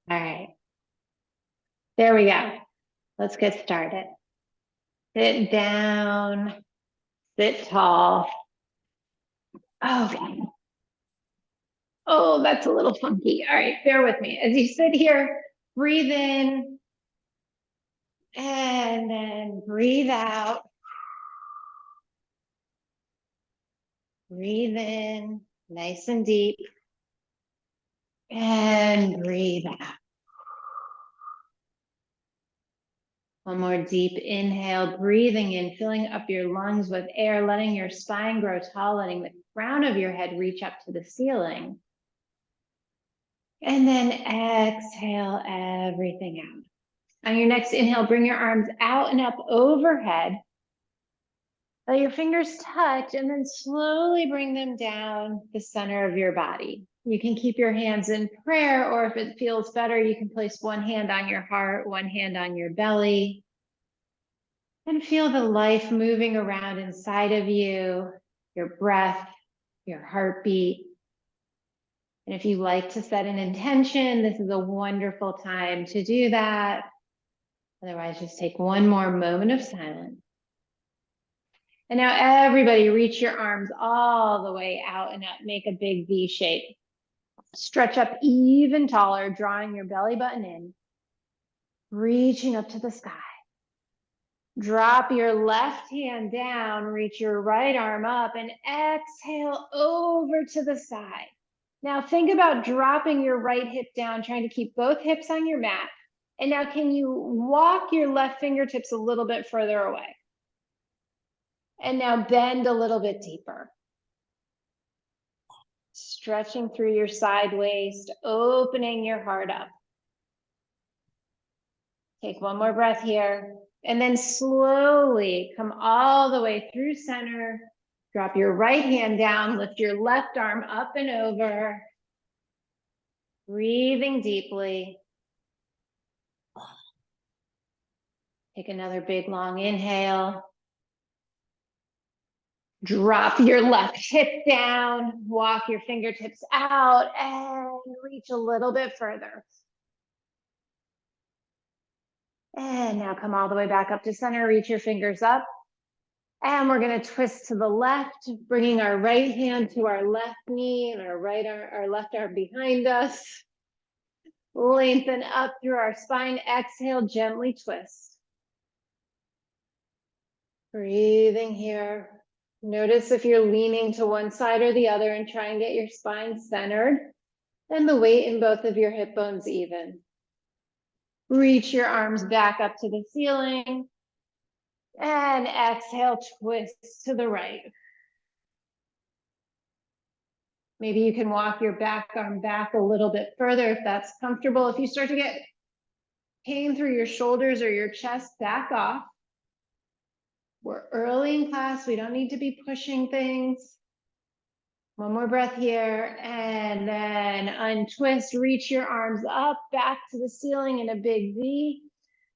All right, there we go. Let's get started. Sit down, sit tall. Okay. Oh, that's a little funky. All right, bear with me. As you sit here, breathe in and then breathe out. Breathe in, nice and deep. And breathe out. One more deep inhale, breathing in, filling up your lungs with air, letting your spine grow tall, letting the crown of your head reach up to the ceiling. And then exhale everything out. On your next inhale, bring your arms out and up overhead. Let your fingers touch and then slowly bring them down the center of your body. You can keep your hands in prayer, or if it feels better, you can place one hand on your heart, one hand on your belly. And feel the life moving around inside of you, your breath, your heartbeat. And if you like to set an intention, this is a wonderful time to do that. Otherwise, just take one more moment of silence. And now everybody reach your arms all the way out and up. Make a big V shape. Stretch up even taller, drawing your belly button in, reaching up to the sky. Drop your left hand down, reach your right arm up, and exhale over to the side. Now think about dropping your right hip down, trying to keep both hips on your mat. And now can you walk your left fingertips a little bit further away? And now bend a little bit deeper. Stretching through your side waist, opening your heart up. Take one more breath here. And then slowly come all the way through center. Drop your right hand down, lift your left arm up and over. Breathing deeply. Take another big long inhale. Drop your left hip down, walk your fingertips out and reach a little bit further. And now come all the way back up to center, reach your fingers up. And we're gonna twist to the left, bringing our right hand to our left knee and our left arm behind us. Lengthen up through our spine, exhale, gently twist. Breathing here. Notice if you're leaning to one side or the other and try and get your spine centered and the weight in both of your hip bones even. Reach your arms back up to the ceiling and exhale, twist to the right. Maybe you can walk your back arm back a little bit further if that's comfortable. If you start to get pain through your shoulders or your chest, back off. We're early in class. We don't need to be pushing things. One more breath here, and then untwist, reach your arms up, back to the ceiling in a big V.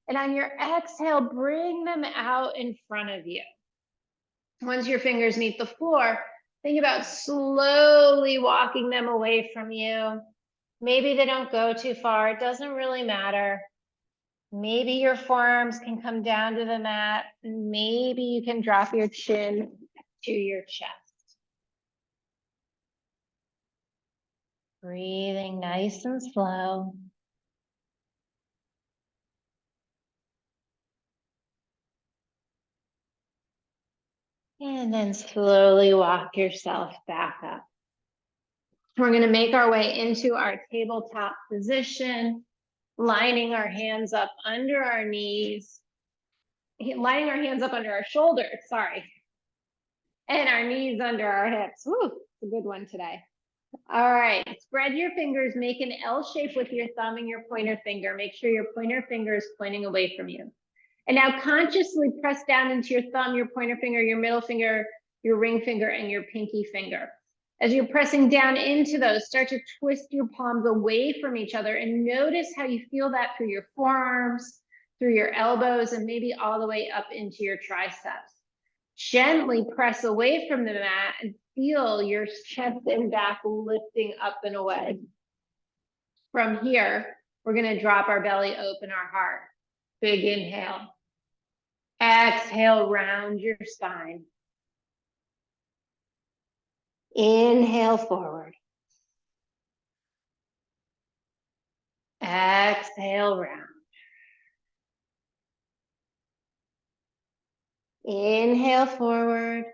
And on your exhale, bring them out in front of you. Once your fingers meet the floor, think about slowly walking them away from you. Maybe they don't go too far. It doesn't really matter. Maybe your forearms can come down to the mat. Maybe you can drop your chin to your chest. Breathing nice and slow. And then slowly walk yourself back up. We're going to make our way into our tabletop position, lining our hands up under our knees, lining our hands up under our shoulders, and our knees under our hips. Woo, it's a good one today. All right, spread your fingers, make an L shape with your thumb and your pointer finger. Make sure your pointer finger is pointing away from you. And now consciously press down into your thumb, your pointer finger, your middle finger, your ring finger, and your pinky finger. As you're pressing down into those, start to twist your palms away from each other and notice how you feel that through your forearms, through your elbows, and maybe all the way up into your triceps. Gently press away from the mat and feel your chest and back lifting up and away. From here, We're gonna drop our belly, open our heart. Big inhale. Exhale, round your spine. Inhale forward. Exhale, round. Inhale forward.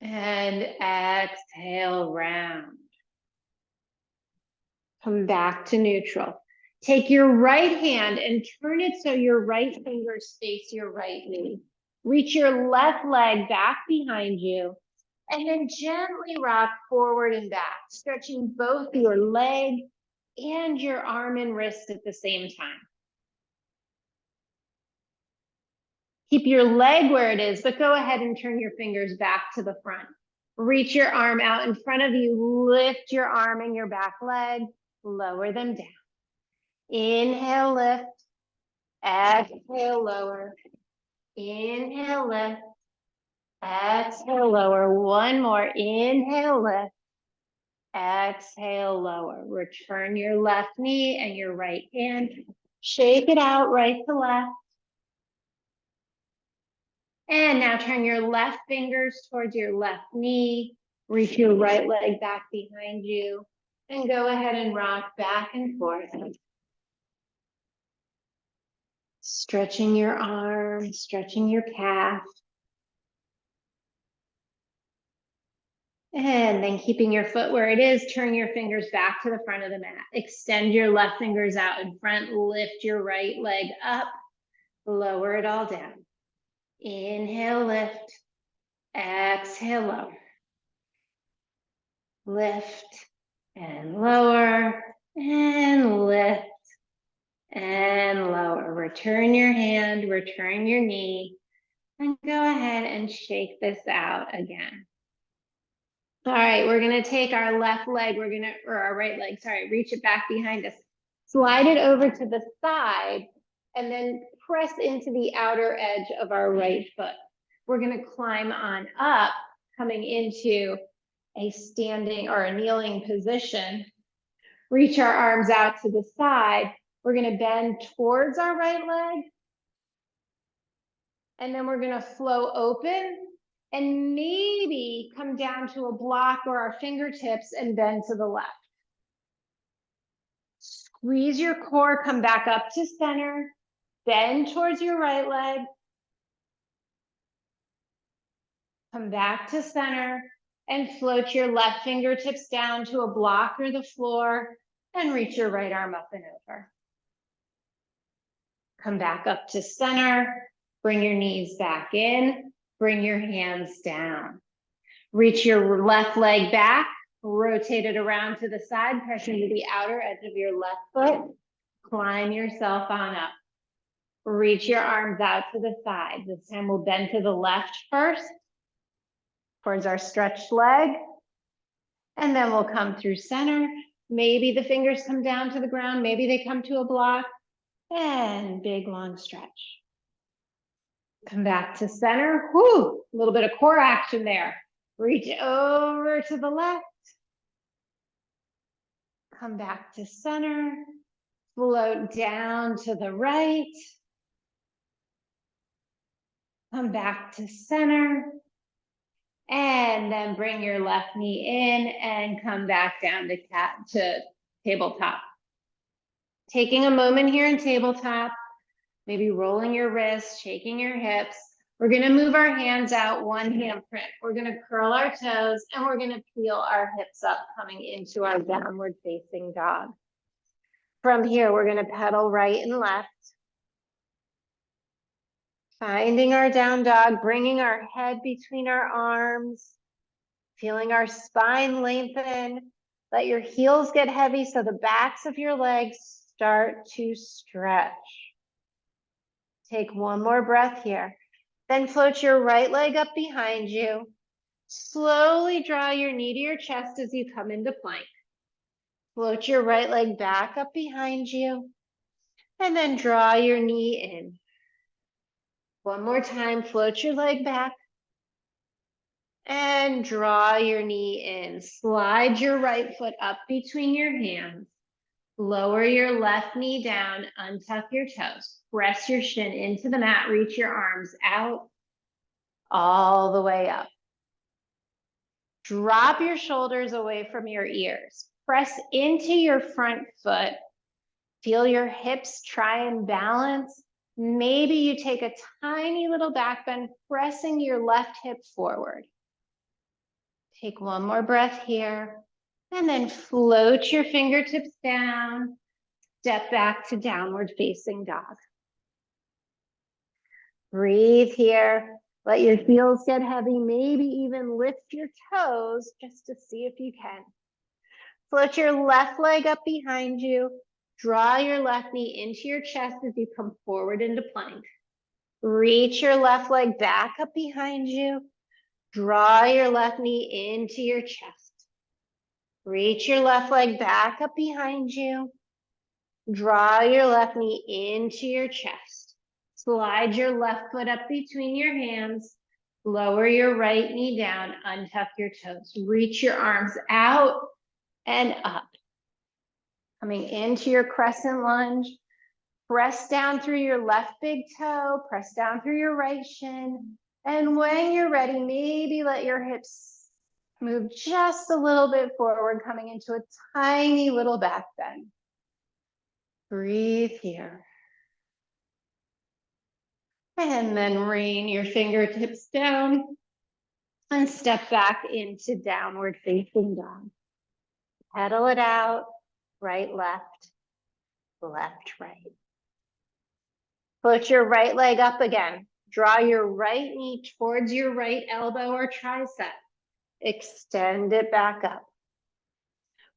And exhale, round. Come back to neutral. Take your right hand and turn it so your right fingers face your right knee. Reach your left leg back behind you, and then gently rock forward and back, stretching both your leg and your arm and wrist at the same time. Keep your leg where it is, but go ahead and turn your fingers back to the front. Reach your arm out in front of you, lift your arm and your back leg, lower them down. Inhale, lift. Exhale, lower. Inhale, lift. Exhale, lower. One more. Inhale, lift. Exhale, lower. Return your left knee and your right hand. Shake it out right to left. And now turn your left fingers towards your left knee. Reach your right leg back behind you. And go ahead and rock back and forth. Stretching your arm, stretching your calf. And then keeping your foot where it is, turn your fingers back to the front of the mat. Extend your left fingers out in front, lift your right leg up, lower it all down. Inhale, lift. Exhale, lower. Lift and lower and lift and lower. Return your hand, return your knee, and go ahead and shake this out again. All right, we're gonna take our left leg, or our right leg, sorry, reach it back behind us. Slide it over to the side and then press into the outer edge of our right foot. We're gonna climb on up, coming into a standing or a kneeling position. Reach our arms out to the side. We're gonna bend towards our right leg. And then we're gonna flow open and maybe come down to a block or our fingertips and bend to the left. Squeeze your core, come back up to center, bend towards your right leg. Come back to center and float your left fingertips down to a block or the floor and reach your right arm up and over. Come back up to center, bring your knees back in, bring your hands down. Reach your left leg back, rotate it around to the side, press into the outer edge of your left foot, climb yourself on up. Reach your arms out to the side. This time we'll bend to the left first, towards our stretched leg, and then we'll come through center. Maybe the fingers come down to the ground, maybe they come to a block, and big long stretch. Come back to center. Whoo, a little bit of core action there. Reach over to the left. Come back to center. Float down to the right. Come back to center. And then bring your left knee in and come back down to tabletop. Taking a moment here in tabletop, maybe rolling your wrists, shaking your hips. We're gonna move our hands out, one hand print. We're gonna curl our toes and we're gonna peel our hips up, coming into our downward facing dog. From here, we're gonna pedal right and left. Finding our down dog, bringing our head between our arms, feeling our spine lengthen. Let your heels get heavy so the backs of your legs start to stretch. Take one more breath here. Then float your right leg up behind you. Slowly draw your knee to your chest as you come into plank. Float your right leg back up behind you. And then draw your knee in. One more time, float your leg back. And draw your knee in. Slide your right foot up between your hands. Lower your left knee down, untuck your toes. Press your shin into the mat, reach your arms out all the way up. Drop your shoulders away from your ears. Press into your front foot. Feel your hips try and balance. Maybe you take a tiny little back bend, pressing your left hip forward. Take one more breath here, and then float your fingertips down. Step back to downward facing dog. Breathe here. Let your heels get heavy. Maybe even lift your toes just to see if you can. Float your left leg up behind you. Draw your left knee into your chest as you come forward into plank. Reach your left leg back up behind you. Draw your left knee into your chest. Reach your left leg back up behind you. Draw your left knee into your chest. Slide your left foot up between your hands. Lower your right knee down. Untuck your toes. Reach your arms out and up. Coming into your crescent lunge. Press down through your left big toe. Press down through your right shin. And when you're ready, maybe let your hips move just a little bit forward, coming into a tiny little back bend. Breathe here. And then rain your fingertips down and step back into downward facing dog. Pedal it out, right, left, left, right. Put your right leg up again. Draw your right knee towards your right elbow or tricep. Extend it back up.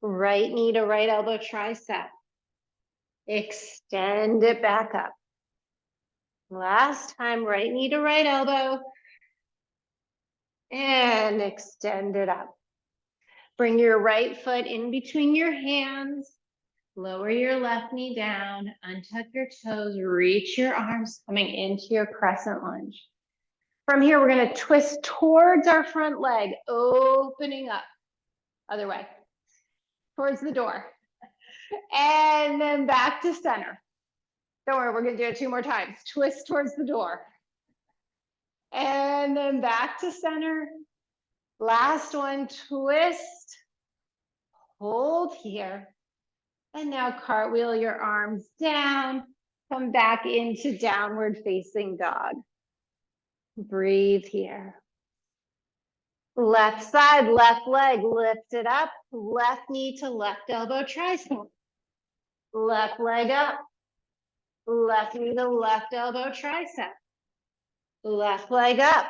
Right knee to right elbow, tricep. Extend it back up. Last time, right knee to right elbow. And extend it up. Bring your right foot in between your hands. Lower your left knee down. Untuck your toes. Reach your arms, coming into your crescent lunge. From here, we're going to twist towards our front leg, opening up. Other way. Towards the door. And then back to center. Don't worry, we're going to do it 2 more times. Twist towards the door. And then back to center. Last one, twist. Hold here. And now cartwheel your arms down. Come back into downward facing dog. Breathe here. Left side, left leg, lift it up. Left knee to left elbow, tricep. Left leg up. Left knee to left elbow, tricep. Left leg up.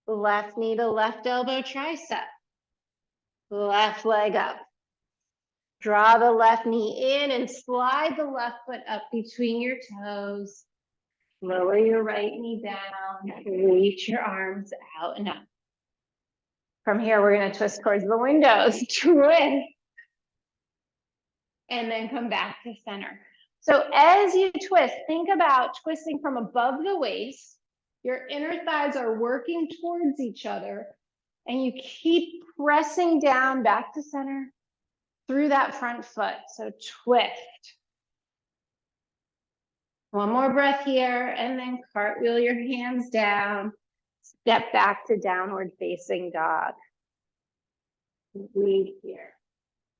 Left knee to left elbow, tricep. Left leg up. Draw the left knee in and slide the left foot up between your toes. Lower your right knee down. Reach your arms out and up. From here, we're going to twist towards the windows. Twist. And then come back to center. So as you twist, think about twisting from above the waist. Your inner thighs are working towards each other. And you keep pressing down back to center through that front foot. So twist. One more breath here, and then cartwheel your hands down. Step back to downward facing dog. Breathe here.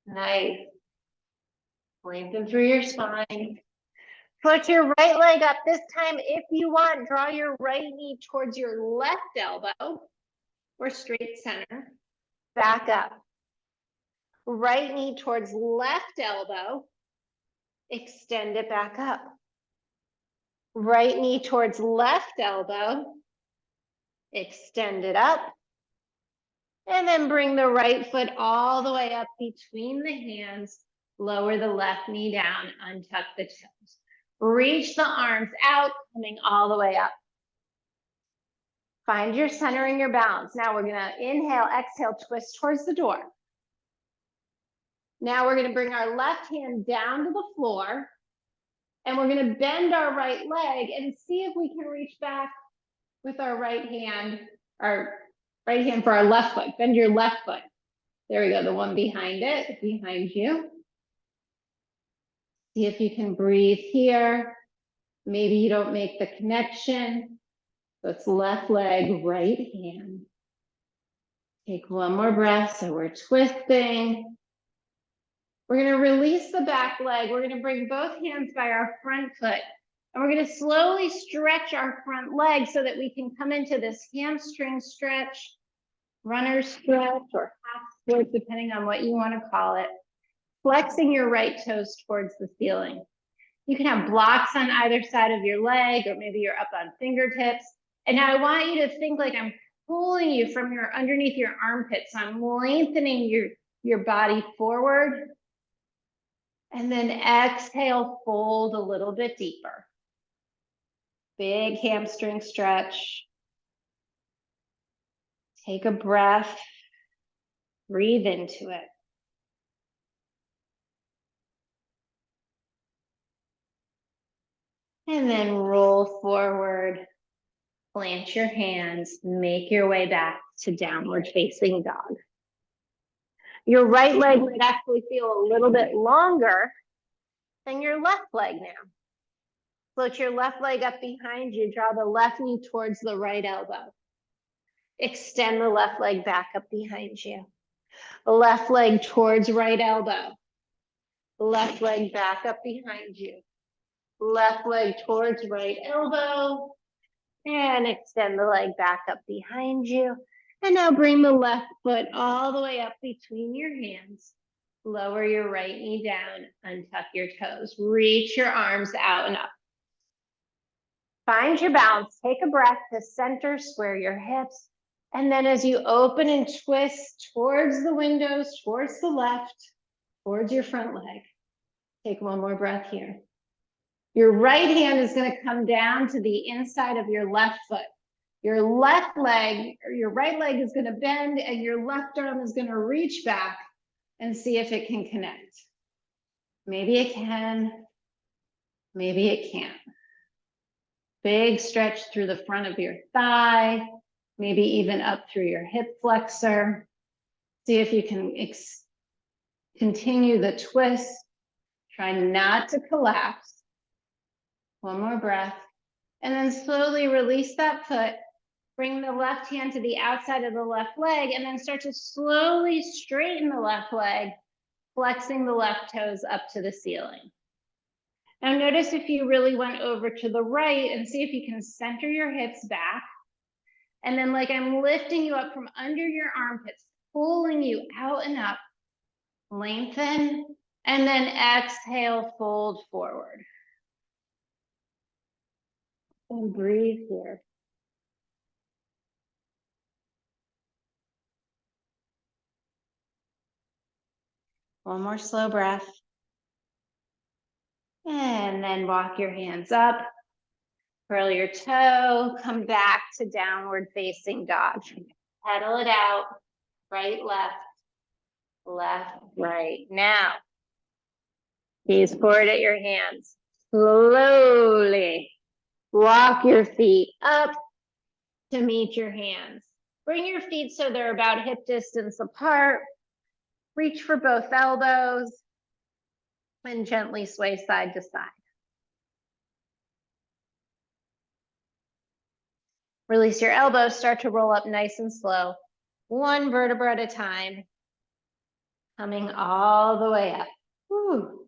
Nice. Lengthen through your spine. Put your right leg up. This time, if you want, draw your right knee towards your left elbow or straight center. Back up. Right knee towards left elbow. Extend it back up. Right knee towards left elbow. Extend it up. And then bring the right foot all the way up between the hands. Lower the left knee down. Untuck the toes. Reach the arms out, coming all the way up. Find your center and your balance. Now we're going to inhale, exhale, twist towards the door. Now we're going to bring our left hand down to the floor. And we're going to bend our right leg and see if we can reach back with our right hand for our left foot. Bend your left foot. There we go, the one behind it, behind you. See if you can breathe here. Maybe you don't make the connection. So it's left leg, right hand. Take one more breath. So we're twisting. We're going to release the back leg. We're going to bring both hands by our front foot. And we're going to slowly stretch our front leg so that we can come into this hamstring stretch, runner stretch, or half stretch, depending on what you want to call it. Flexing your right toes towards the ceiling. You can have blocks on either side of your leg, or maybe you're up on fingertips. And now I want you to think like I'm pulling you from your underneath your armpits. So I'm lengthening your body forward. And then exhale, fold a little bit deeper. Big hamstring stretch. Take a breath. Breathe into it. And then roll forward. Plant your hands. Make your way back to downward facing dog. Your right leg might actually feel a little bit longer than your left leg now. Float your left leg up behind you. Draw the left knee towards the right elbow. Extend the left leg back up behind you. The left leg towards right elbow. Left leg back up behind you. Left leg towards right elbow. And extend the leg back up behind you. And now bring the left foot all the way up between your hands. Lower your right knee down, untuck your toes. Reach your arms out and up. Find your balance. Take a breath to center, square your hips. And then as you open and twist towards the windows, towards the left, towards your front leg. Take one more breath here. Your right hand is going to come down to the inside of your left foot. Your left leg, or your right leg is going to bend, and your left arm is going to reach back and see if it can connect. Maybe it can, maybe it can't. Big stretch through the front of your thigh, maybe even up through your hip flexor. See if you can continue the twist. Try not to collapse. One more breath. And then slowly release that foot. Bring the left hand to the outside of the left leg, and then start to slowly straighten the left leg, flexing the left toes up to the ceiling. Now notice if you really went over to the right and see if you can center your hips back. And then like I'm lifting you up from under your armpits, pulling you out and up, lengthen, and then exhale, fold forward. And breathe here. One more slow breath. And then walk your hands up, curl your toe, come back to downward facing dog. Pedal it out, right, left, left, right. Now, gaze forward at your hands. Slowly walk your feet up to meet your hands. Bring your feet so they're about hip distance apart. Reach for both elbows and gently sway side to side. Release your elbows, start to roll up nice and slow. One vertebra at a time. Coming all the way up. Whew.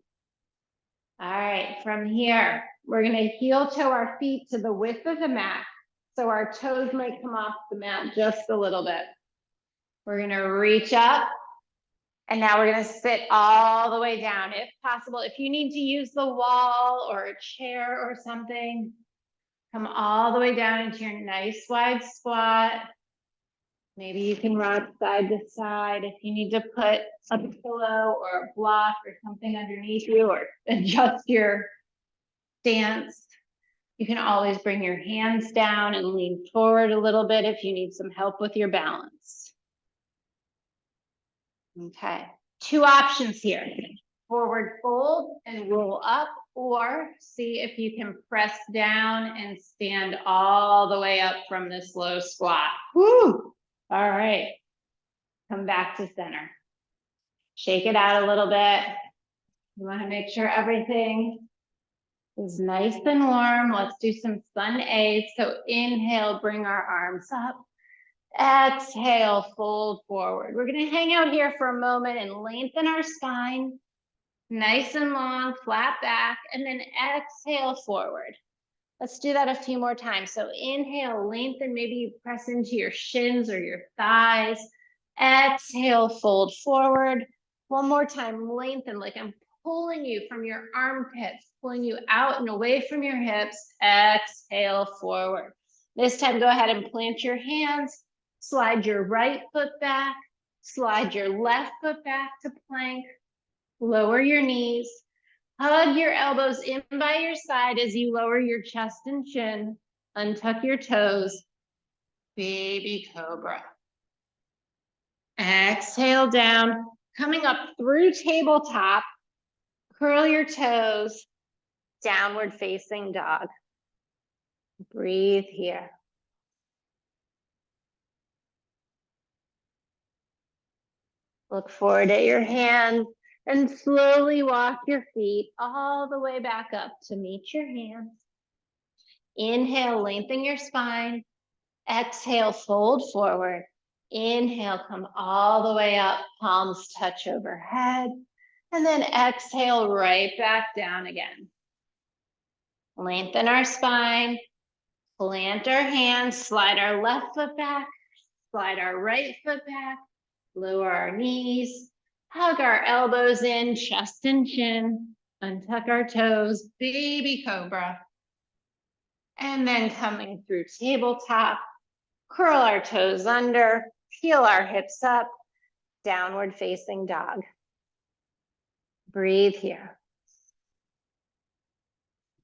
All right, from here, we're gonna heel toe our feet to the width of the mat. So our toes might come off the mat just a little bit. We're gonna reach up. And now we're gonna sit all the way down. If possible, if you need to use the wall or a chair or something, come all the way down into your nice wide squat. Maybe you can rock side to side. If you need to put a pillow or a block or something underneath you or adjust your stance, you can always bring your hands down and lean forward a little bit if you need some help with your balance. Okay, two options here. Forward fold and roll up, or see if you can press down and stand all the way up from this low squat. Woo! All right, come back to center. Shake it out a little bit. You want to make sure everything is nice and warm. Let's do some sun aids. So inhale, bring our arms up. Exhale, fold forward. We're going to hang out here for a moment and lengthen our spine. Nice and long, flat back, and then exhale forward. Let's do that a few more times. So inhale, lengthen, maybe you press into your shins or your thighs. Exhale, fold forward. One more time, lengthen, like I'm pulling you from your armpits, pulling you out and away from your hips. Exhale, forward. This time, go ahead and plant your hands. Slide your right foot back. Slide your left foot back to plank. Lower your knees. Hug your elbows in by your side as you lower your chest and chin. Untuck your toes. Baby cobra. Exhale down. Coming up through tabletop. Curl your toes. Downward facing dog. Breathe here. Look forward at your hands and slowly walk your feet all the way back up to meet your hands. Inhale, lengthen your spine. Exhale, fold forward. Inhale, come all the way up, palms touch overhead. And then exhale, right back down again. Lengthen our spine. Plant our hands, slide our left foot back, slide our right foot back, lower our knees, hug our elbows in, chest and chin, untuck our toes, baby cobra. And then coming through tabletop, curl our toes under, peel our hips up, downward facing dog. Breathe here.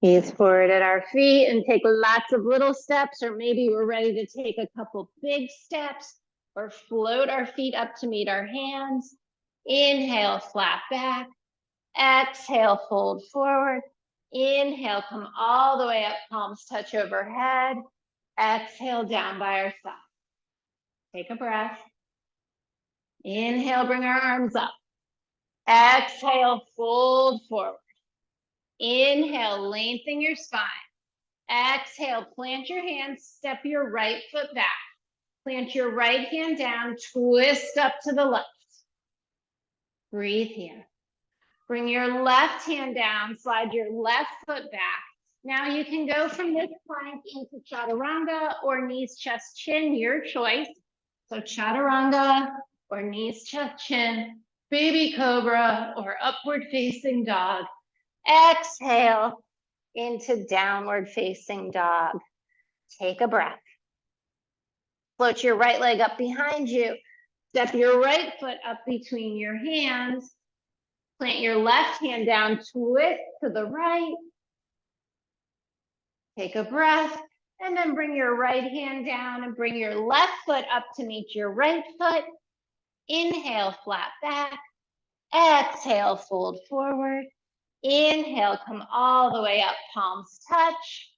Gaze forward at our feet and take lots of little steps, or maybe we're ready to take a couple big steps, or float our feet up to meet our hands. Inhale, flat back. Exhale, fold forward. Inhale, come all the way up, palms touch overhead. Exhale, down by our side. Take a breath. Inhale, bring our arms up. Exhale, fold forward. Inhale, lengthen your spine. Exhale, plant your hands, step your right foot back. Plant your right hand down, twist up to the left. Breathe here. Bring your left hand down, slide your left foot back. Now you can go from this plank into chaturanga or knees, chest, chin, your choice. So chaturanga or knees, chest, chin, baby cobra or upward facing dog. Exhale into downward facing dog. Take a breath. Float your right leg up behind you. Step your right foot up between your hands. Plant your left hand down, twist to the right. Take a breath, and then bring your right hand down and bring your left foot up to meet your right foot. Inhale, flat back. Exhale, fold forward. Inhale, come all the way up, palms touch.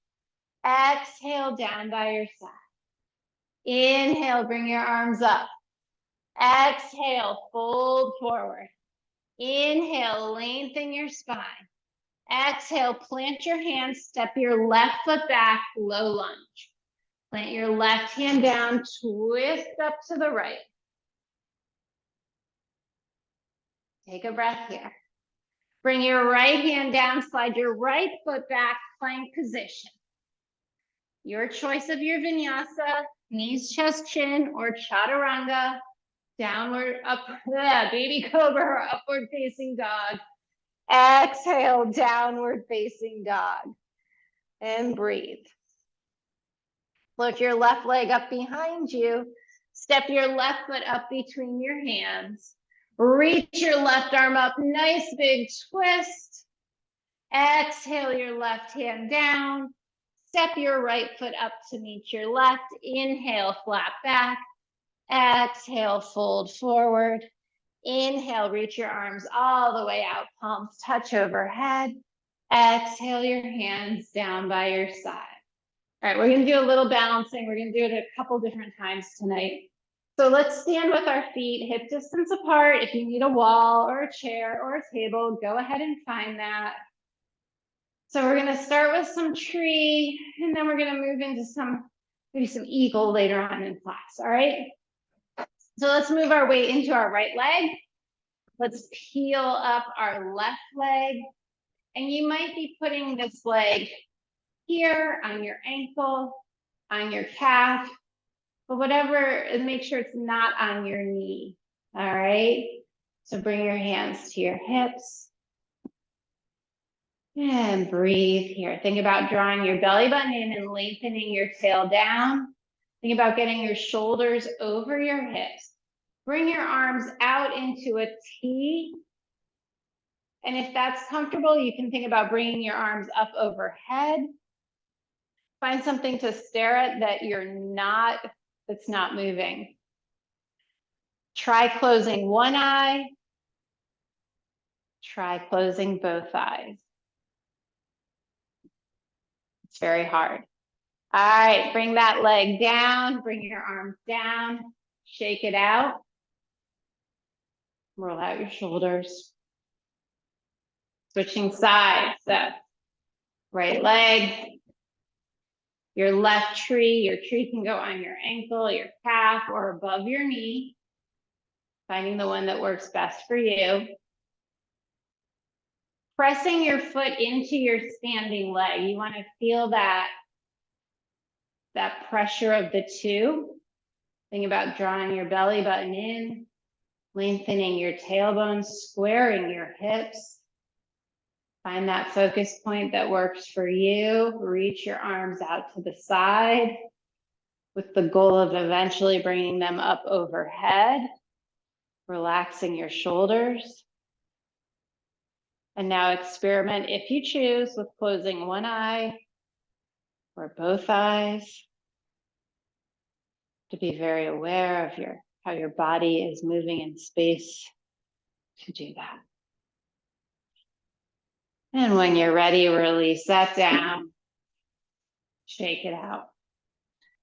Exhale, down by your side. Inhale, bring your arms up. Exhale, fold forward. Inhale, lengthen your spine. Exhale, plant your hands, step your left foot back, low lunge. Plant your left hand down, twist up to the right. Take a breath here. Bring your right hand down, slide your right foot back, plank position. Your choice of your vinyasa, knees, chest, chin, or chaturanga, downward, up, baby cobra, or upward facing dog. Exhale, downward facing dog. And breathe. Float your left leg up behind you. Step your left foot up between your hands. Reach your left arm up, nice big twist. Exhale your left hand down. Step your right foot up to meet your left. Inhale, flat back. Exhale, fold forward. Inhale, reach your arms all the way out, palms touch overhead. Exhale your hands down by your side. All right, we're gonna do a little balancing. We're gonna do it a couple different times tonight. So let's stand with our feet hip distance apart. If you need a wall or a chair or a table, go ahead and find that. So we're gonna start with some tree, and then we're gonna move into maybe some eagle later on in class, all right? So let's move our weight into our right leg. Let's peel up our left leg. And you might be putting this leg here on your ankle, on your calf, but whatever, and make sure it's not on your knee, all right? So bring your hands to your hips. And breathe here. Think about drawing your belly button in and lengthening your tail down. Think about getting your shoulders over your hips. Bring your arms out into a T. And if that's comfortable, you can think about bringing your arms up overhead. Find something to stare at that's not moving. Try closing one eye. Try closing both eyes. It's very hard. All right, bring that leg down, bring your arms down, shake it out. Roll out your shoulders. Switching sides, so right leg, your left tree, your tree can go on your ankle, your calf, or above your knee, finding the one that works best for you. Pressing your foot into your standing leg. You want to feel that pressure of the two. Think about drawing your belly button in, lengthening your tailbone, squaring your hips. Find that focus point that works for you. Reach your arms out to the side with the goal of eventually bringing them up overhead, relaxing your shoulders. And now experiment, if you choose, with closing one eye or both eyes, to be very aware of how your body is moving in space to do that. And when you're ready, release that down, shake it out.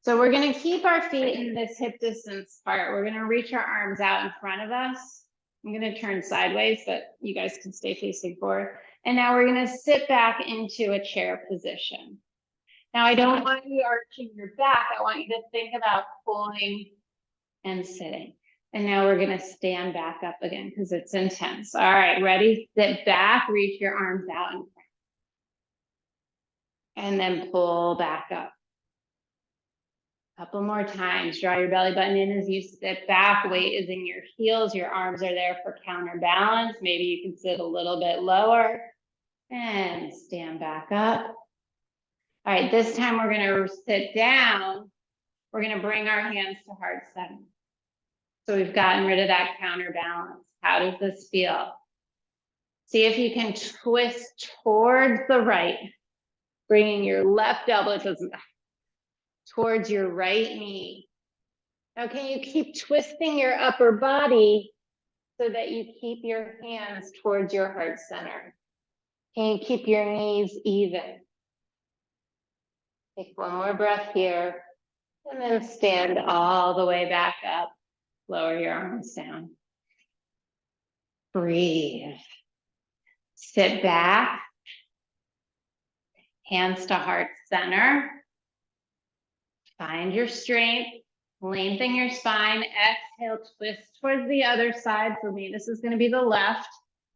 So we're gonna keep our feet in this hip distance apart. We're gonna reach our arms out in front of us. I'm gonna turn sideways, but you guys can stay facing forward. And now we're gonna sit back into a chair position. Now I don't want you arching your back. I want you to think about pulling and sitting. And now we're gonna stand back up again because it's intense. All right, ready? Sit back, reach your arms out in front. And then pull back up. Couple more times. Draw your belly button in as you sit back. Weight is in your heels. Your arms are there for counterbalance. Maybe you can sit a little bit lower and stand back up. All right, this time we're going to sit down. We're going to bring our hands to heart center. So we've gotten rid of that counterbalance. How does this feel? See if you can twist towards the right, bringing your left elbow towards your right knee. Now, can you keep twisting your upper body so that you keep your hands towards your heart center? Can you keep your knees even? Take one more breath here, and then stand all the way back up. Lower your arms down. Breathe. Sit back. Hands to heart center. Find your strength. Lengthen your spine. Exhale, twist towards the other side. For me, this is going to be the left.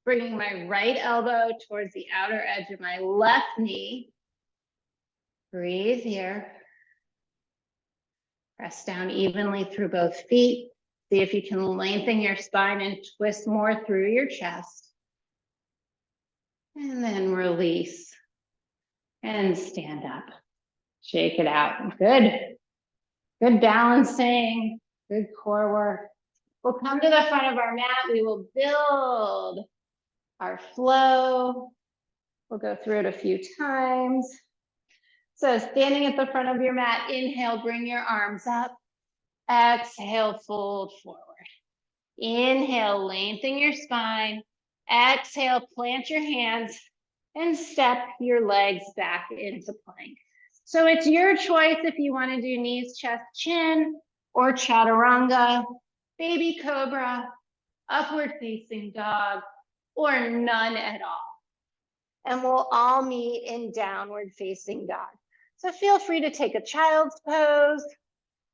Bringing my right elbow towards the outer edge of my left knee. Breathe here. Press down evenly through both feet. See if you can lengthen your spine and twist more through your chest. And then release. And stand up. Shake it out. Good. Good balancing. Good core work. We'll come to the front of our mat. We will build our flow. We'll go through it a few times. So standing at the front of your mat, inhale, bring your arms up. Exhale, fold forward. Inhale, lengthen your spine. Exhale, plant your hands and step your legs back into plank. So it's your choice if you want to do knees, chest, chin, or chaturanga, baby cobra, upward facing dog, or none at all. And we'll all meet in downward facing dog. So feel free to take a child's pose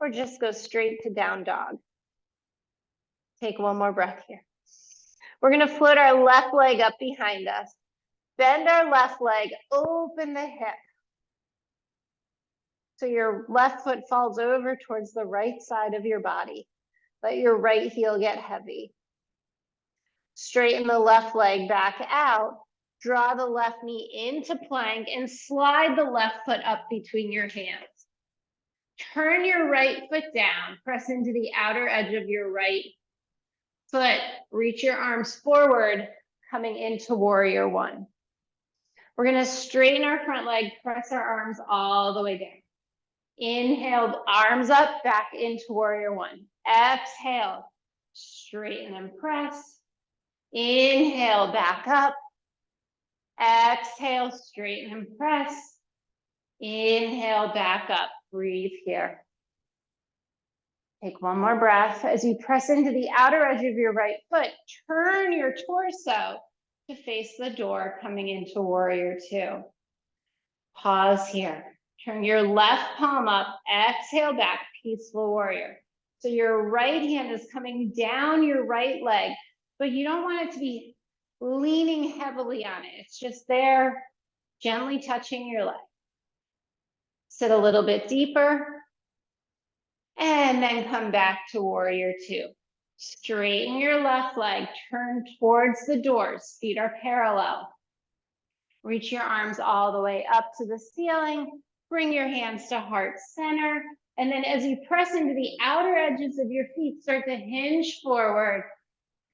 or just go straight to down dog. Take one more breath here. We're gonna float our left leg up behind us. Bend our left leg, open the hip. So your left foot falls over towards the right side of your body. Let your right heel get heavy. Straighten the left leg back out. Draw the left knee into plank and slide the left foot up between your hands. Turn your right foot down. Press into the outer edge of your right foot. Reach your arms forward, coming into warrior one. We're gonna straighten our front leg, press our arms all the way down. Inhale, arms up, back into warrior one. Exhale, straighten and press. Inhale, back up. Exhale, straighten and press. Inhale, back up. Breathe here. Take one more breath. As you press into the outer edge of your right foot, turn your torso to face the door, coming into warrior two. Pause here. Turn your left palm up, exhale back, peaceful warrior. So your right hand is coming down your right leg, but you don't want it to be leaning heavily on it. It's just there, gently touching your leg. Sit a little bit deeper, and then come back to warrior two. Straighten your left leg, turn towards the doors, feet are parallel. Reach your arms all the way up to the ceiling. Bring your hands to heart center. And then as you press into the outer edges of your feet, start to hinge forward,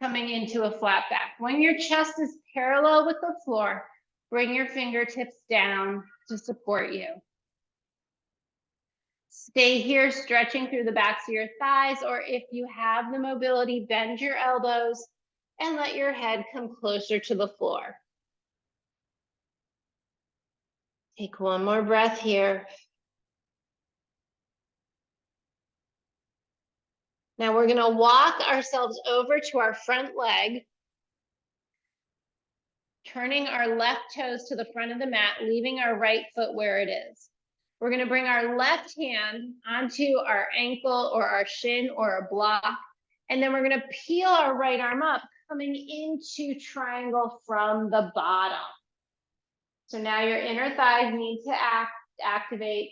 coming into a flat back. When your chest is parallel with the floor, bring your fingertips down to support you. Stay here, stretching through the backs of your thighs, or if you have the mobility, bend your elbows and let your head come closer to the floor. Take one more breath here. Now we're going to walk ourselves over to our front leg, turning our left toes to the front of the mat, leaving our right foot where it is. We're going to bring our left hand onto our ankle or our shin or a block, and then we're going to peel our right arm up, coming into triangle from the bottom. So now your inner thighs need to activate.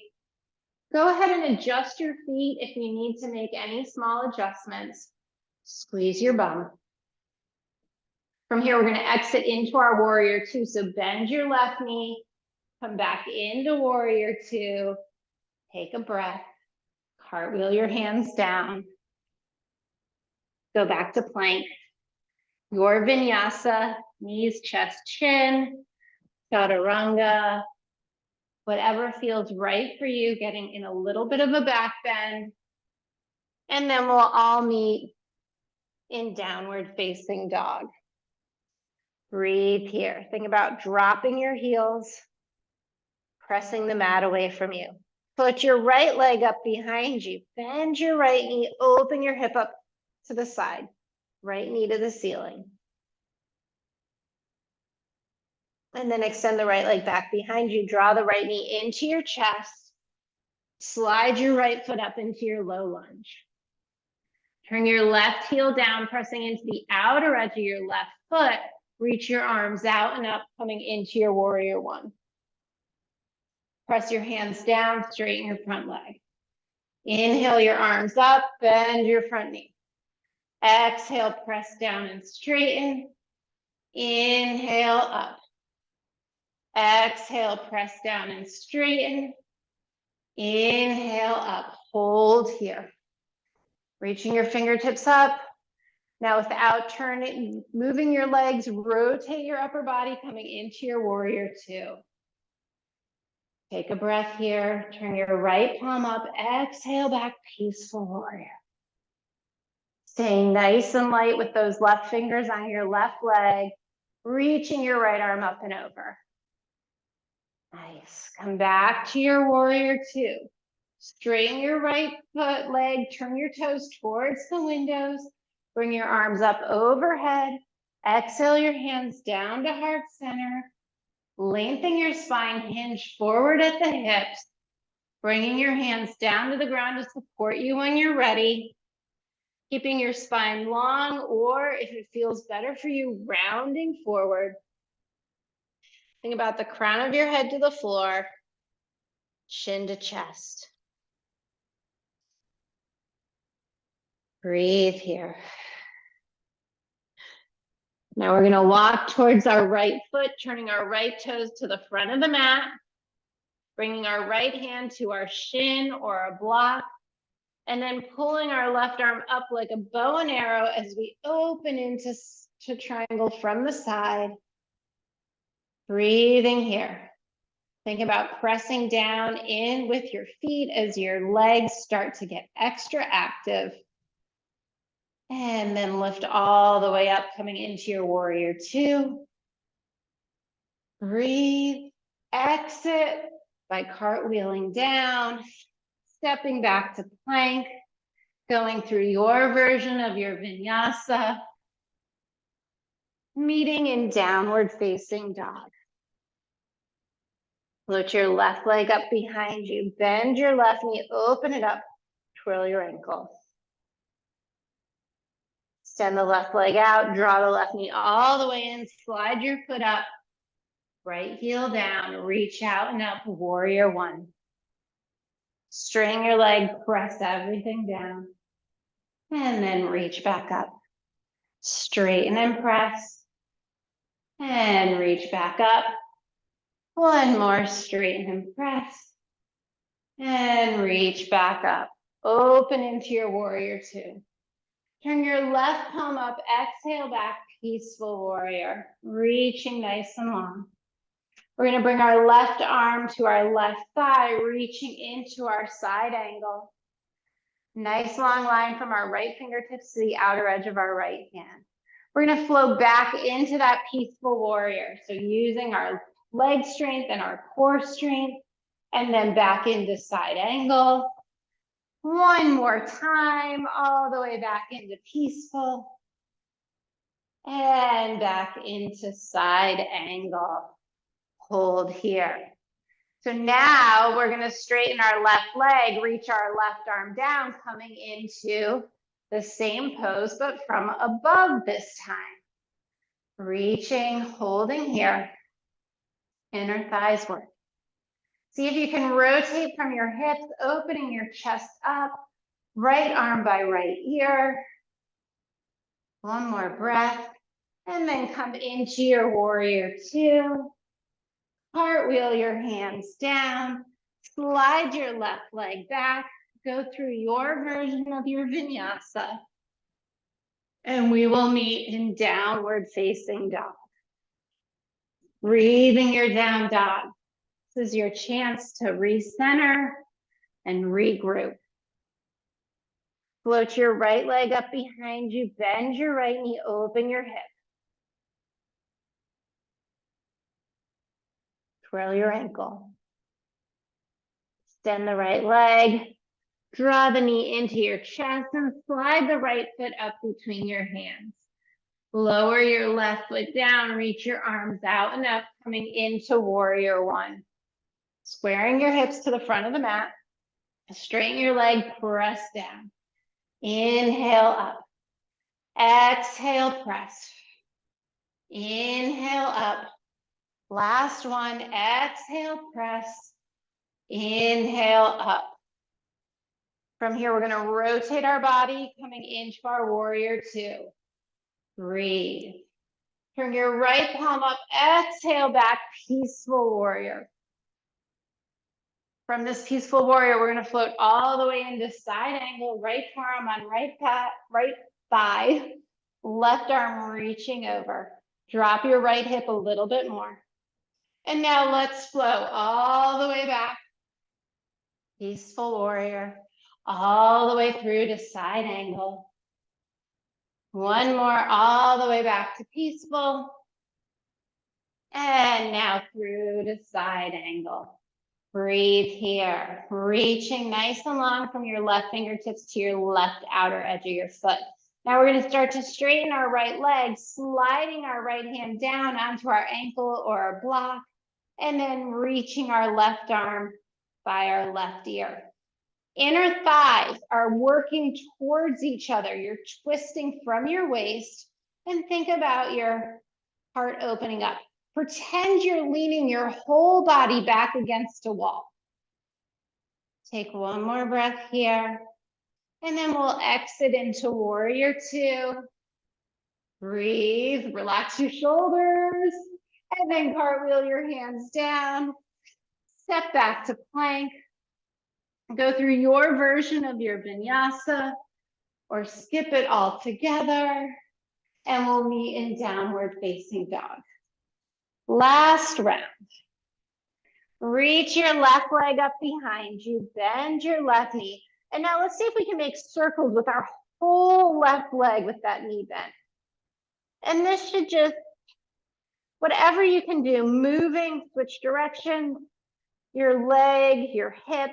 Go ahead and adjust your feet if you need to make any small adjustments. Squeeze your bum. From here, we're going to exit into our warrior two. So bend your left knee, come back into warrior two, take a breath, cartwheel your hands down, go back to plank. Your vinyasa, knees, chest, chin, chaturanga, whatever feels right for you, getting in a little bit of a back bend. And then we'll all meet in downward facing dog. Breathe here. Think about dropping your heels, pressing the mat away from you. Put your right leg up behind you. Bend your right knee, open your hip up to the side. Right knee to the ceiling. And then extend the right leg back behind you. Draw the right knee into your chest. Slide your right foot up into your low lunge. Turn your left heel down, pressing into the outer edge of your left foot. Reach your arms out and up, coming into your warrior one. Press your hands down, straighten your front leg. Inhale your arms up, bend your front knee. Exhale, press down and straighten. Inhale up. Exhale, press down and straighten. Inhale up, hold here. Reaching your fingertips up. Now without turning, moving your legs, rotate your upper body, coming into your warrior two. Take a breath here, turn your right palm up, exhale back, peaceful warrior. Staying nice and light with those left fingers on your left leg, reaching your right arm up and over. Nice, come back to your warrior two. Straighten your right foot leg, turn your toes towards the windows, bring your arms up overhead, exhale your hands down to heart center, lengthen your spine, hinge forward at the hips, bringing your hands down to the ground to support you when you're ready, keeping your spine long, or if it feels better for you, rounding forward. Think about the crown of your head to the floor, chin to chest. Breathe here. Now we're going to walk towards our right foot, turning our right toes to the front of the mat, bringing our right hand to our shin or a block, and then pulling our left arm up like a bow and arrow as we open into triangle from the side. Breathing here. Think about pressing down in with your feet as your legs start to get extra active. And then lift all the way up, coming into your warrior two. Breathe, exit by cartwheeling down, stepping back to plank, going through your version of your vinyasa, meeting in downward facing dog. Float your left leg up behind you, bend your left knee, open it up, twirl your ankle. Extend the left leg out, draw the left knee all the way in, slide your foot up, right heel down, reach out and up, warrior one. Straighten your leg, press everything down, and then reach back up. Straighten and press, and reach back up. One more, straighten and press, and reach back up. Open into your warrior two. Turn your left palm up, exhale back, peaceful warrior, reaching nice and long. We're going to bring our left arm to our left thigh, reaching into our side angle. Nice long line from our right fingertips to the outer edge of our right hand. We're going to flow back into that peaceful warrior. So using our leg strength and our core strength, and then back into side angle. One more time, all the way back into peaceful. And back into side angle. Hold here. So now we're going to straighten our left leg, reach our left arm down, coming into the same pose, but from above this time. Reaching, holding here. Inner thighs work. See if you can rotate from your hips, opening your chest up, right arm by right ear. One more breath, and then come into your warrior two. Cartwheel your hands down, slide your left leg back, go through your version of your vinyasa, and we will meet in downward facing dog. Breathing your down dog. This is your chance to recenter and regroup. Float your right leg up behind you, bend your right knee, open your hip. Twirl your ankle. Extend the right leg. Draw the knee into your chest and slide the right foot up between your hands. Lower your left foot down, reach your arms out and up, coming into warrior one. Squaring your hips to the front of the mat. Straighten your leg, press down. Inhale up. Exhale, press. Inhale up. Last one, exhale, press. Inhale up. From here, we're going to rotate our body, coming into our warrior two. Breathe. Turn your right palm up, exhale back, peaceful warrior. From this peaceful warrior, we're going to float all the way into side angle, right forearm on right thigh, left arm reaching over. Drop your right hip a little bit more. And now let's flow all the way back. Peaceful warrior, all the way through to side angle. One more, all the way back to peaceful. And now through to side angle. Breathe here, reaching nice and long from your left fingertips to your left outer edge of your foot. Now we're going to start to straighten our right leg, sliding our right hand down onto our ankle or our block, and then reaching our left arm by our left ear. Inner thighs are working towards each other. You're twisting from your waist, and think about your heart opening up. Pretend you're leaning your whole body back against a wall. Take one more breath here, and then we'll exit into warrior two. Breathe, relax your shoulders, and then cartwheel your hands down. Step back to plank. Go through your version of your vinyasa, or skip it all together, and we'll meet in downward facing dog. Last round. Reach your left leg up behind you, bend your left knee. And now let's see if we can make circles with our whole left leg with that knee bent. And this should just, whatever you can do, moving, switch directions, your leg, your hip,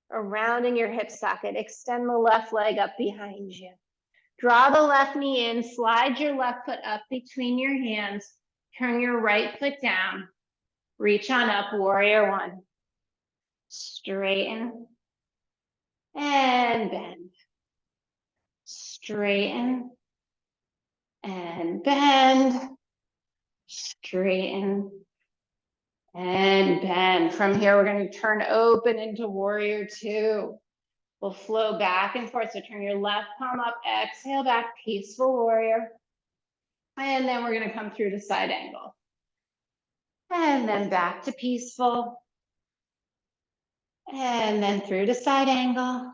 or rounding your hip socket. Extend the left leg up behind you. Draw the left knee in, slide your left foot up between your hands, turn your right foot down, reach on up, warrior one. Straighten and bend. Straighten and bend. Straighten and bend. From here, we're going to turn open into warrior two. We'll flow back and forth. So turn your left palm up, exhale back, peaceful warrior. And then we're going to come through to side angle. And then back to peaceful. And then through to side angle.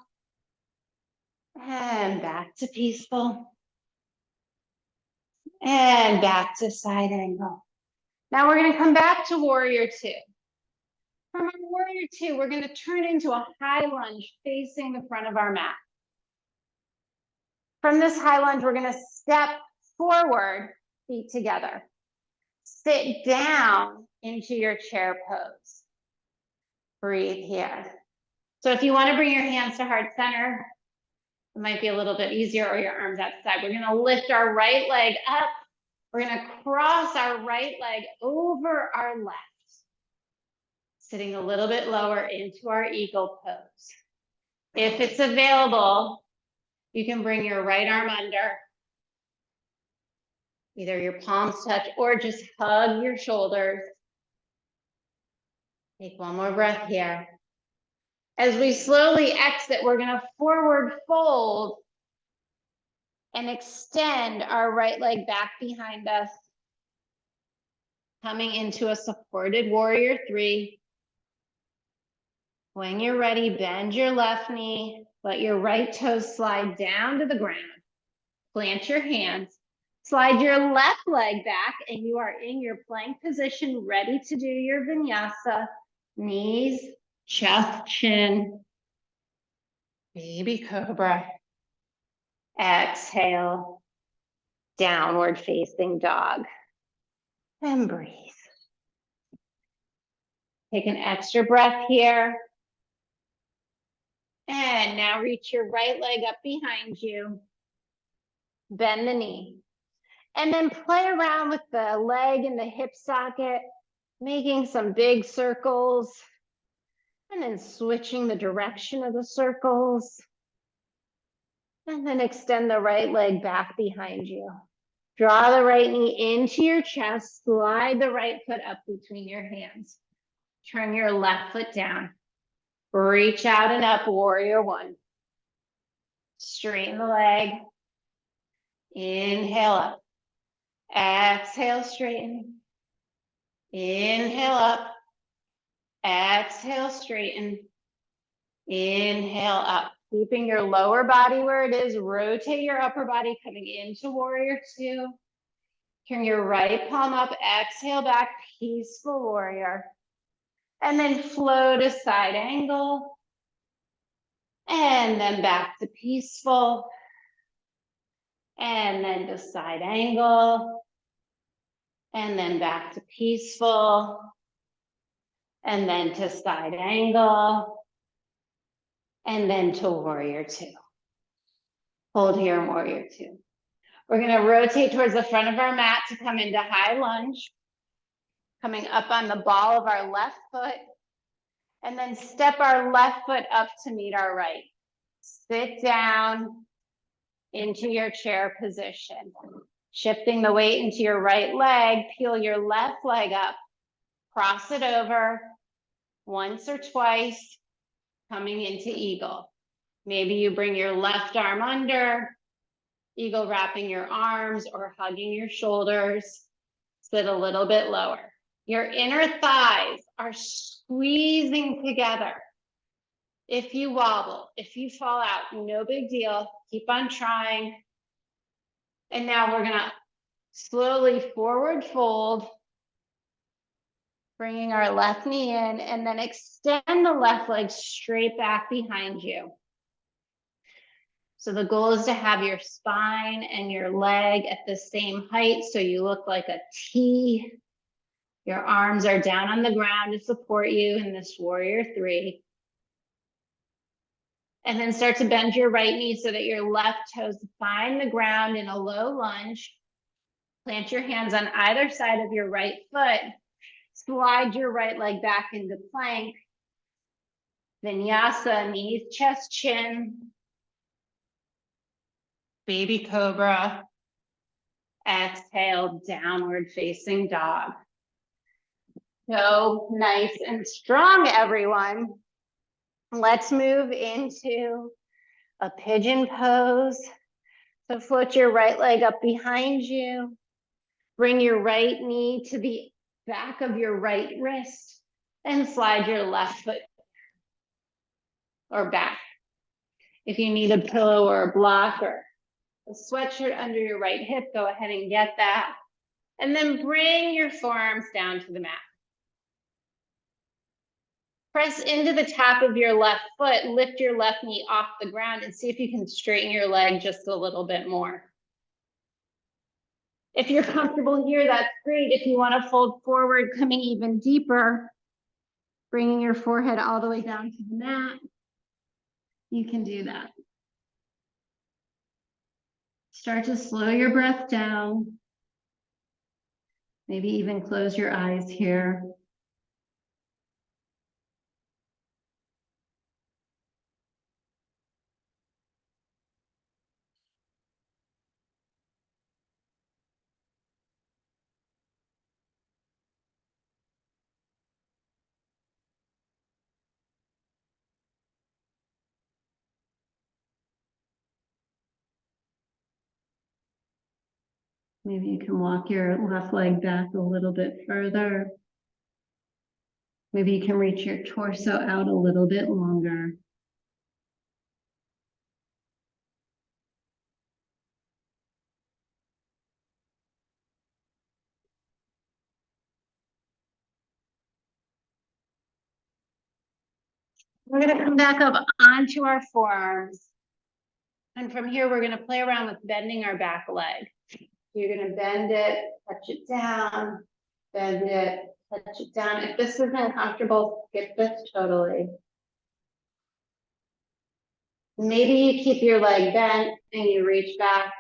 And back to peaceful. And back to side angle. Now we're going to come back to warrior two. From our warrior two, we're going to turn into a high lunge facing the front of our mat. From this high lunge, we're going to step forward, feet together. Sit down into your chair pose. Breathe here. So if you want to bring your hands to heart center, it might be a little bit easier, or your arms outside. We're going to lift our right leg up. We're going to cross our right leg over our left. Sitting a little bit lower into our eagle pose. If it's available, you can bring your right arm under. Either your palms touch or just hug your shoulders. Take one more breath here. As we slowly exit, we're going to forward fold and extend our right leg back behind us. Coming into a supported warrior three. When you're ready, bend your left knee. Let your right toes slide down to the ground. Plant your hands. Slide your left leg back, and you are in your plank position, ready to do your vinyasa. Knees, chest, chin. Baby cobra. Exhale. Downward facing dog. And breathe. Take an extra breath here. And now reach your right leg up behind you. Bend the knee. And then play around with the leg and the hip socket, making some big circles. And then switching the direction of the circles. And then extend the right leg back behind you. Draw the right knee into your chest. Slide the right foot up between your hands. Turn your left foot down. Reach out and up, warrior one. Straighten the leg. Inhale up. Exhale, straighten. Inhale up. Exhale, straighten. Inhale up. Keeping your lower body where it is. Rotate your upper body, coming into warrior two. Turn your right palm up. Exhale back, peaceful warrior. And then flow to side angle. And then back to peaceful. And then to side angle. And then back to peaceful. and then to side angle, and then to warrior two. Hold here in warrior two. We're gonna rotate towards the front of our mat to come into high lunge, coming up on the ball of our left foot, and then step our left foot up to meet our right. Sit down into your chair position. Shifting the weight into your right leg, peel your left leg up, cross it over once or twice, coming into eagle. Maybe you bring your left arm under, eagle wrapping your arms or hugging your shoulders, sit a little bit lower. Your inner thighs are squeezing together. If you wobble, if you fall out, no big deal, keep on trying. And now we're gonna slowly forward fold, bringing our left knee in, and then extend the left leg straight back behind you. So the goal is to have your spine and your leg at the same height so you look like a T. Your arms are down on the ground to support you in this warrior three. And then start to bend your right knee so that your left toes find the ground in a low lunge. Plant your hands on either side of your right foot. Slide your right leg back into plank. Vinyasa, knees, chest, chin. Baby cobra. Exhale, downward facing dog. So nice and strong, everyone. Let's move into a pigeon pose. So float your right leg up behind you. Bring your right knee to the back of your right wrist and slide your left foot or back. If you need a pillow or a block or a sweatshirt under your right hip, go ahead and get that. And then bring your forearms down to the mat. Press into the top of your left foot, lift your left knee off the ground and see if you can straighten your leg just a little bit more. If you're comfortable here, that's great. If you want to fold forward, coming even deeper, bringing your forehead all the way down to the mat, you can do that. Start to slow your breath down. Maybe even close your eyes here. Maybe you can walk your left leg back a little bit further. Maybe you can reach your torso out a little bit longer. We're going to come back up onto our forearms. And from here, we're going to play around with bending our back leg. You're going to bend it, touch it down, bend it, touch it down. If this isn't comfortable, skip this totally. Maybe you keep your leg bent and you reach back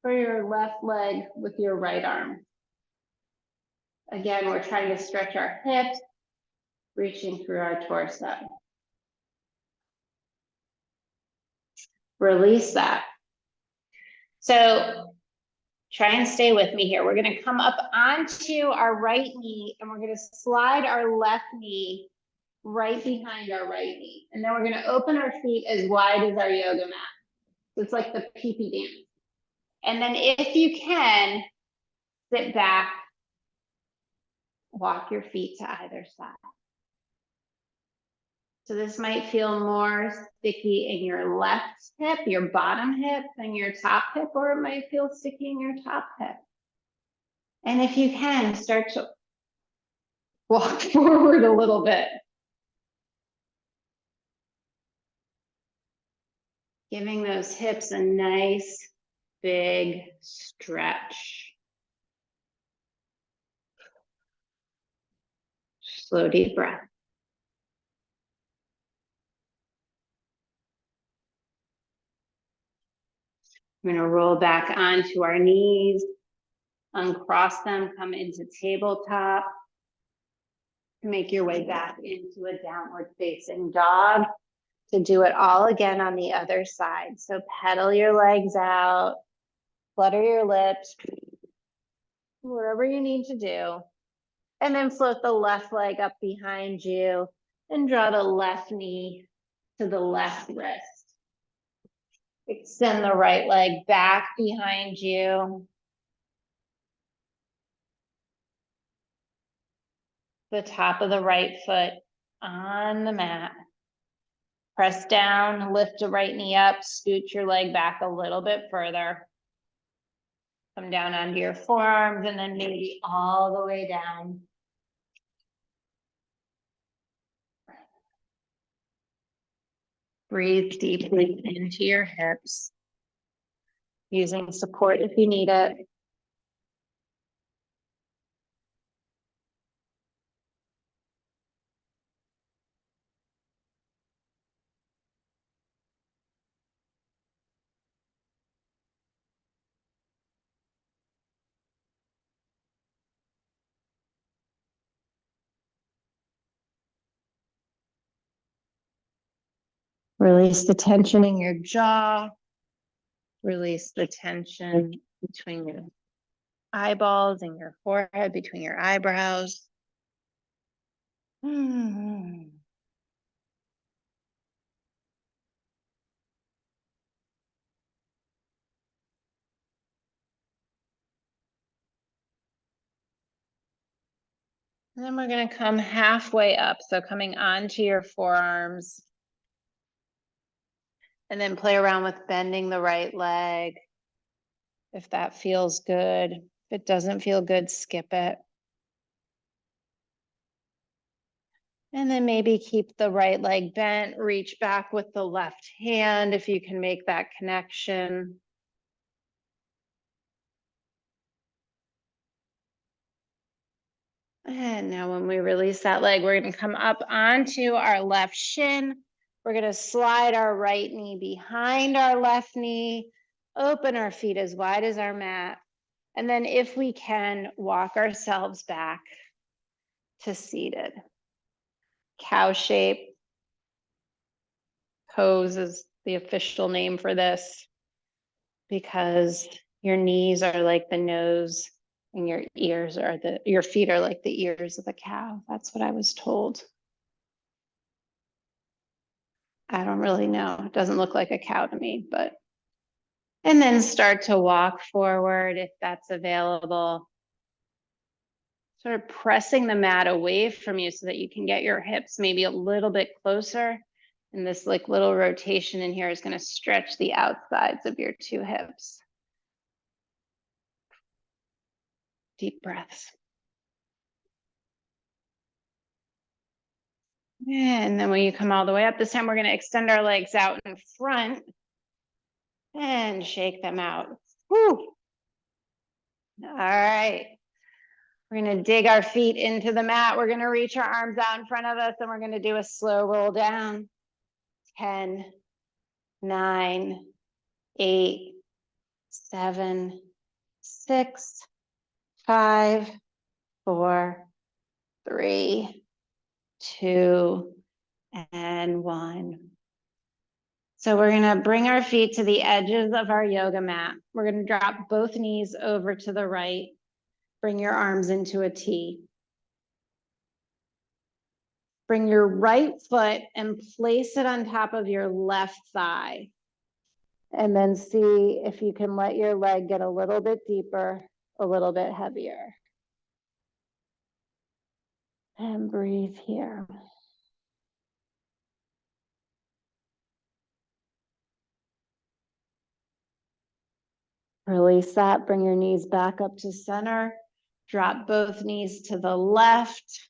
for your left leg with your right arm. Again, we're trying to stretch our hips, reaching through our torso. Release that. So try and stay with me here. We're going to come up onto our right knee and we're going to slide our left knee right behind our right knee. And then we're going to open our feet as wide as our yoga mat. So it's like the pee-pee dance. And then if you can, sit back, walk your feet to either side. So this might feel more sticky in your left hip, your bottom hip, than your top hip, or it might feel sticky in your top hip. And if you can, start to walk forward a little bit. Giving those hips a nice, big stretch. Slow, deep breath. We're gonna roll back onto our knees, uncross them, come into tabletop. Make your way back into a downward facing dog. To do it all again on the other side. So pedal your legs out, flutter your lips, whatever you need to do. And then float the left leg up behind you and draw the left knee to the left wrist. Extend the right leg back behind you. The top of the right foot on the mat. Press down, lift the right knee up, scoot your leg back a little bit further. Come down onto your forearms and then maybe all the way down. Breathe deeply into your hips, using support if you need it. Release the tension in your jaw. Release the tension between your eyeballs and your forehead, between your eyebrows. And then we're going to come halfway up. So coming onto your forearms. And then play around with bending the right leg. If that feels good. If it doesn't feel good, skip it. And then maybe keep the right leg bent, reach back with the left hand if you can make that connection. And now when we release that leg, we're going to come up onto our left shin. We're going to slide our right knee behind our left knee, open our feet as wide as our mat. And then if we can, walk ourselves back to seated. Cow shape pose is the official name for this because your knees are like the nose and your feet are like the ears of the cow. That's what I was told. I don't really know. It doesn't look like a cow to me, but. And then start to walk forward if that's available. Sort of pressing the mat away from you so that you can get your hips maybe a little bit closer. And this like little rotation in here is going to stretch the outsides of your two hips. Deep breaths. And then when you come all the way up, this time we're going to extend our legs out in front and shake them out. Whew. All right. We're going to dig our feet into the mat. We're going to reach our arms out in front of us and we're going to do a slow roll down. 10, 9, 8, 7, 6, 5, 4, 3, 2, and 1. So we're going to bring our feet to the edges of our yoga mat. We're going to drop both knees over to the right. Bring your arms into a T. Bring your right foot and place it on top of your left thigh. And then see if you can let your leg get a little bit deeper, a little bit heavier. And breathe here. Release that, bring your knees back up to center. Drop both knees to the left.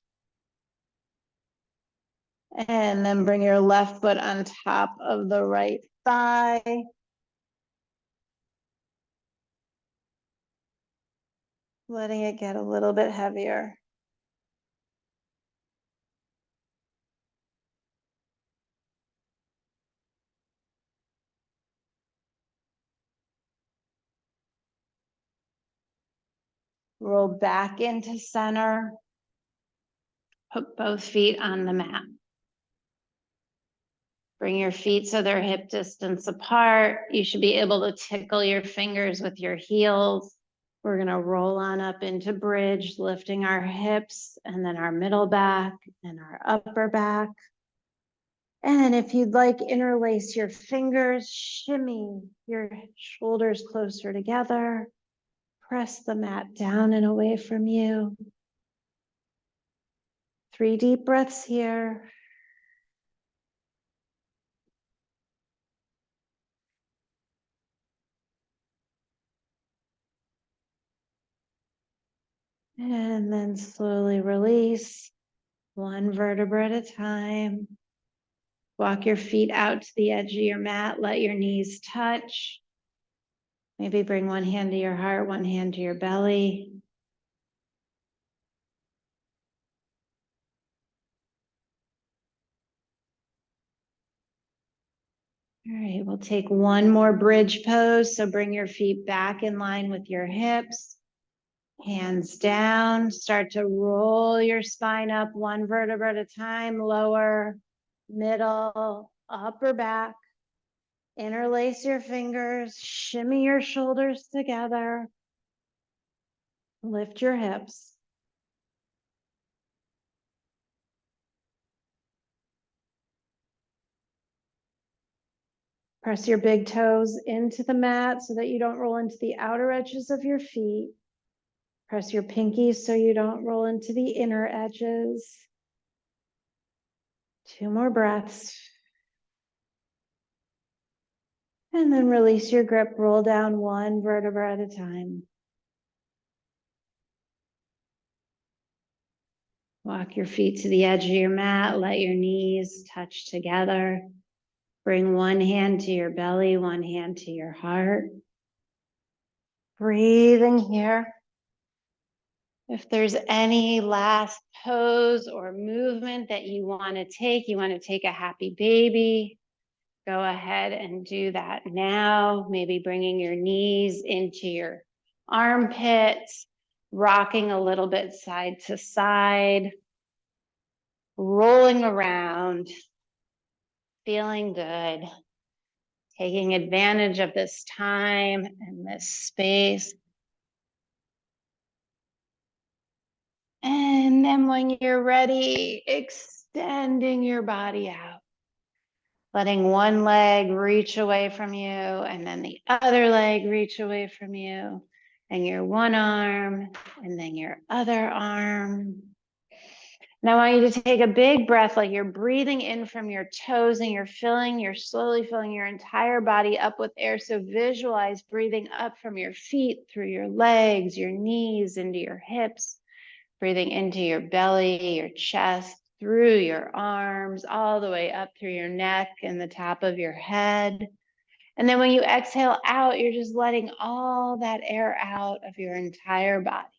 And then bring your left foot on top of the right thigh. Letting it get a little bit heavier. Roll back into center. Put both feet on the mat. Bring your feet so they're hip distance apart. You should be able to tickle your fingers with your heels. We're going to roll on up into bridge, lifting our hips and then our middle back and our upper back. And if you'd like, interlace your fingers, shimmy your shoulders closer together. Press the mat down and away from you. 3 deep breaths here. And then slowly release, one vertebra at a time. Walk your feet out to the edge of your mat. Let your knees touch. Maybe bring one hand to your heart, one hand to your belly. All right, we'll take one more bridge pose. So bring your feet back in line with your hips. Hands down, start to roll your spine up one vertebra at a time, lower, middle, upper back. Interlace your fingers, shimmy your shoulders together. Lift your hips. Press your big toes into the mat so that you don't roll into the outer edges of your feet. Press your pinkies so you don't roll into the inner edges. 2 more breaths. And then release your grip, roll down one vertebra at a time. Walk your feet to the edge of your mat, let your knees touch together. Bring one hand to your belly, one hand to your heart. Breathing here. If there's any last pose or movement that you want to take a happy baby, go ahead and do that now. Maybe bringing your knees into your armpits, rocking a little bit side to side, rolling around, feeling good, taking advantage of this time and this space. And then when you're ready, extending your body out. Letting one leg reach away from you and then the other leg reach away from you. And your one arm and then your other arm. Now I want you to take a big breath like you're breathing in from your toes and you're slowly filling your entire body up with air. So visualize breathing up from your feet, through your legs, your knees, into your hips. Breathing into your belly, your chest, through your arms, all the way up through your neck and the top of your head. And then when you exhale out, you're just letting all that air out of your entire body.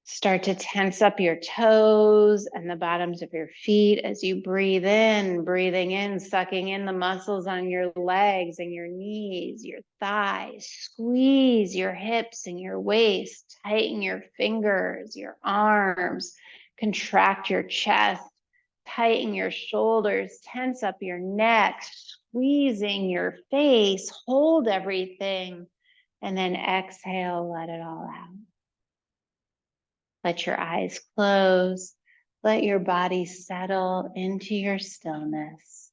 Start to tense up your toes and the bottoms of your feet as you breathe in, breathing in, sucking in the muscles on your legs and your knees, your thighs. Squeeze your hips and your waist, tighten your fingers, your arms, contract your chest, tighten your shoulders, tense up your neck, squeezing your face, hold everything, and then exhale, let it all out. Let your eyes close. Let your body settle into your stillness.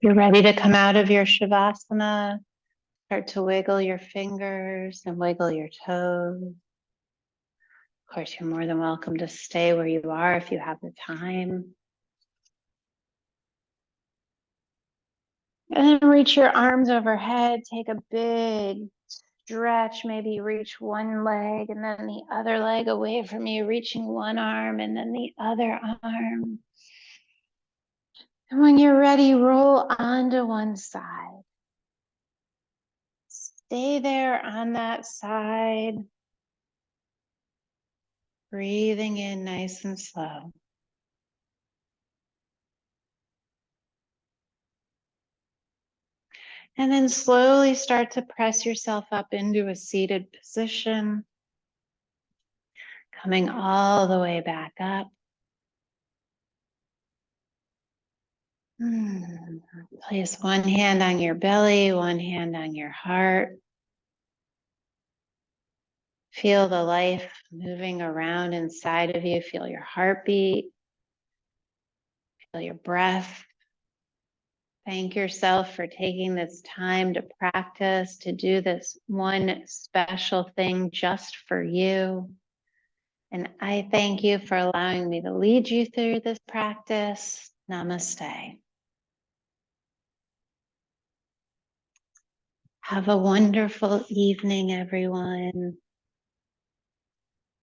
You're ready to come out of your Shavasana. Start to wiggle your fingers and wiggle your toes. Of course, you're more than welcome to stay where you are if you have the time. And then reach your arms overhead. Take a big stretch. Maybe reach one leg and then the other leg away from you, reaching one arm and then the other arm. And when you're ready, roll onto one side. Stay there on that side. Breathing in nice and slow. And then slowly start to press yourself up into a seated position. Coming all the way back up. Place one hand on your belly, one hand on your heart. Feel the life moving around inside of you. Feel your heartbeat. Feel your breath. Thank yourself for taking this time to practice, to do this one special thing just for you. And I thank you for allowing me to lead you through this practice. Namaste. Have a wonderful evening, everyone.